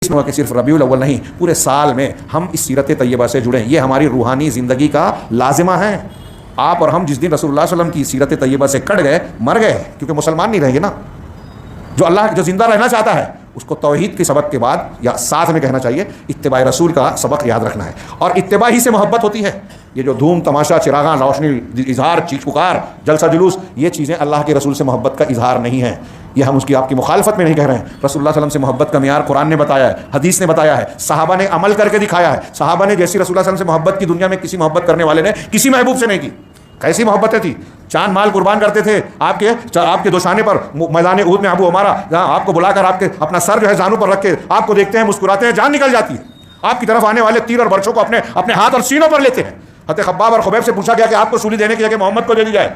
اس میں ہوا کہ صرف ربیع الاول نہیں، پورے سال میں ہم اس سیرت طیبہ سے جڑیں. یہ ہماری روحانی زندگی کا لازمہ ہے. آپ اور ہم جس دن رسول اللہ صلی اللہ علیہ وسلم کی سیرت طیبہ سے کٹ گئے، مر گئے، کیونکہ مسلمان نہیں رہیں گے نا. جو زندہ رہنا چاہتا ہے اس کو توحید کے سبق کے بعد یا ساتھ میں کہنا چاہیے اتباع رسول کا سبق یاد رکھنا ہے، اور اتباع ہی سے محبت ہوتی ہے. یہ جو دھوم تماشا، چراغاں، روشنی، اظہار، چیخ پکار، جلسہ جلوس، یہ چیزیں اللہ کے رسول سے محبت کا اظہار نہیں ہے. یہ ہم اس کی آپ کی مخالفت میں نہیں کہہ رہے ہیں. رسول اللہ صلی اللہ علیہ وسلم سے محبت کا معیار قرآن نے بتایا ہے، حدیث نے بتایا ہے، صحابہ نے عمل کر کے دکھایا ہے. صحابہ نے جیسی رسول اللہ صلی اللہ علیہ وسلم سے محبت کی دنیا میں کسی محبت کرنے والے نے کسی محبوب سے نہیں کی. کیسی محبتیں تھی، چاند مال قربان کرتے تھے آپ کے دوشانے پر. میدان احد میں ابو عمارہ جہاں آپ کو بلا کر آپ کے اپنا سر جو ہے زانوں پر رکھ کے آپ کو دیکھتے ہیں، مسکراتے ہیں، جان نکل جاتی ہے. آپ کی طرف آنے والے تیر اور برچوں کو اپنے ہاتھ اور سینوں پر لیتے ہیں. حضرت خباب اور خبیب سے پوچھا گیا کہ آپ کو سولی دینے کی جگہ محمد کو دے دی جائے،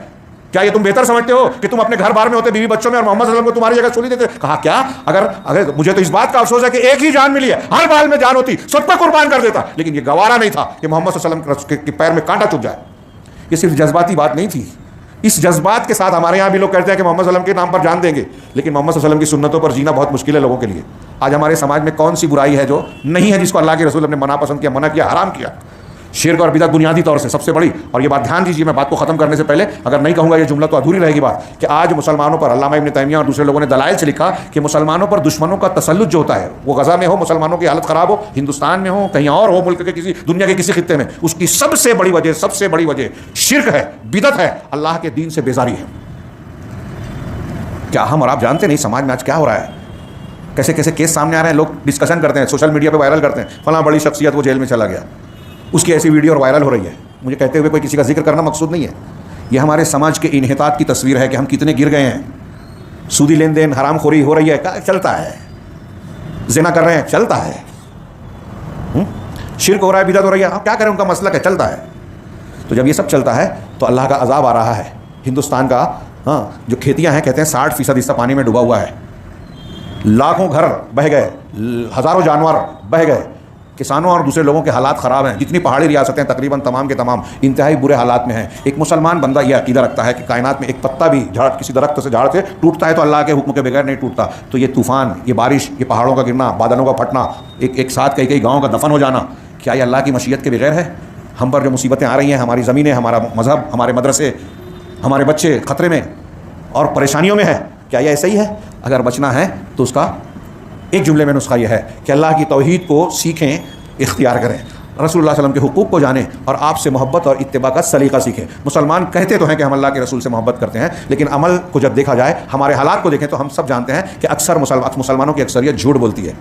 کیا یہ تم بہتر سمجھتے ہو کہ تم اپنے گھر بار میں ہوتے بیوی بچوں میں اور محمد صلی اللہ علیہ وسلم کو تمہاری جگہ سولی دیتے؟ کہا کیا، اگر مجھے تو اس بات کا افسوس ہے کہ ایک ہی جان ملی ہے، ہر بال میں جان ہوتی سب کو قربان کر دیتا، لیکن یہ گوارا نہیں تھا کہ محمد صلی اللہ علیہ وسلم کے پیر میں کانٹا چبھ جائے. یہ صرف جذباتی بات نہیں تھی. اس جذبات کے ساتھ ہمارے یہاں بھی لوگ کہتے ہیں کہ محمد صلی اللہ علیہ وسلم کے نام پر جان دیں گے، لیکن محمد صلی اللہ علیہ وسلم کی سنتوں پر جینا بہت مشکل ہے لوگوں کے لیے. آج ہمارے سماج میں کون سی برائی ہے جو نہیں ہے جس کو اللہ کے رسول نے منع پسند کیا، منع کیا، حرام کیا؟ شرک اور بدعت بنیادی طور سے سب سے بڑی. اور یہ بات دھیان دیجیے، میں بات کو ختم کرنے سے پہلے اگر نہیں کہوں گا یہ جملہ تو ادھوری رہے گی بات، کہ آج مسلمانوں پر، علامہ ابن تیمیہ اور دوسرے لوگوں نے دلائل سے لکھا کہ مسلمانوں پر دشمنوں کا تسلط جو ہوتا ہے، وہ غزہ میں ہو، مسلمانوں کی حالت خراب ہو، ہندوستان میں ہو، کہیں اور ہو، ملک کے کسی دنیا کے کسی خطے میں، اس کی سب سے بڑی وجہ شرک ہے، بدعت ہے، اللہ کے دین سے بیزاری ہے. کیا ہم اور آپ جانتے نہیں سماج میں آج کیا ہو رہا ہے؟ کیسے کیسے کیس سامنے آ رہے ہیں، لوگ ڈسکشن کرتے ہیں، سوشل میڈیا پہ وائرل کرتے ہیں، فلاں بڑی شخصیت وہ جیل میں چلا گیا، اس کی ایسی ویڈیو اور وائرل ہو رہی ہے. مجھے کہتے ہوئے کوئی کسی کا ذکر کرنا مقصود نہیں ہے. یہ ہمارے سماج کے انحطاط کی تصویر ہے کہ ہم کتنے گر گئے ہیں. سودی لین دین، حرام خوری ہو رہی ہے، چلتا ہے. زنا کر رہے ہیں، چلتا ہے. شرک ہو رہا ہے، بدعت ہو رہی ہے، آپ کیا کریں، ان کا مسلک ہے، چلتا ہے. تو جب یہ سب چلتا ہے تو اللہ کا عذاب آ رہا ہے. ہندوستان کا جو کھیتیاں ہیں، کہتے ہیں 60% حصہ پانی میں ڈوبا ہوا ہے. لاکھوں گھر بہہ گئے، ہزاروں جانور بہہ گئے. کسانوں اور دوسرے لوگوں کے حالات خراب ہیں. جتنی پہاڑی ریاستیں تقریباً تمام کے تمام انتہائی برے حالات میں ہیں. ایک مسلمان بندہ یہ عقیدہ رکھتا ہے کہ کائنات میں ایک پتا بھی کسی درخت سے جھاڑ سے ٹوٹتا ہے تو اللہ کے حکم کے بغیر نہیں ٹوٹتا. تو یہ طوفان، یہ بارش، یہ پہاڑوں کا گرنا، بادلوں کا پھٹنا، ایک ساتھ کئی گاؤں کا دفن ہو جانا، کیا یہ اللہ کی مشیت کے بغیر ہے؟ ہم پر جو مصیبتیں آ رہی ہیں، ہماری زمینیں، ہمارا مذہب، ہمارے مدرسے، ہمارے بچے خطرے میں اور پریشانیوں میں ہے، کیا یہ ایسا ہی ہے؟ اگر بچنا ہے تو اس کا ایک جملے میں نسخہ یہ ہے کہ اللہ کی توحید کو سیکھیں، اختیار کریں، رسول اللہ صلی اللہ علیہ وسلم کے حقوق کو جانیں اور آپ سے محبت اور اتباع کا سلیقہ سیکھیں. مسلمان کہتے تو ہیں کہ ہم اللہ کے رسول سے محبت کرتے ہیں، لیکن عمل کو جب دیکھا جائے، ہمارے حالات کو دیکھیں تو ہم سب جانتے ہیں کہ اکثر مسلمانوں کی اکثریت جھوٹ بولتی ہے.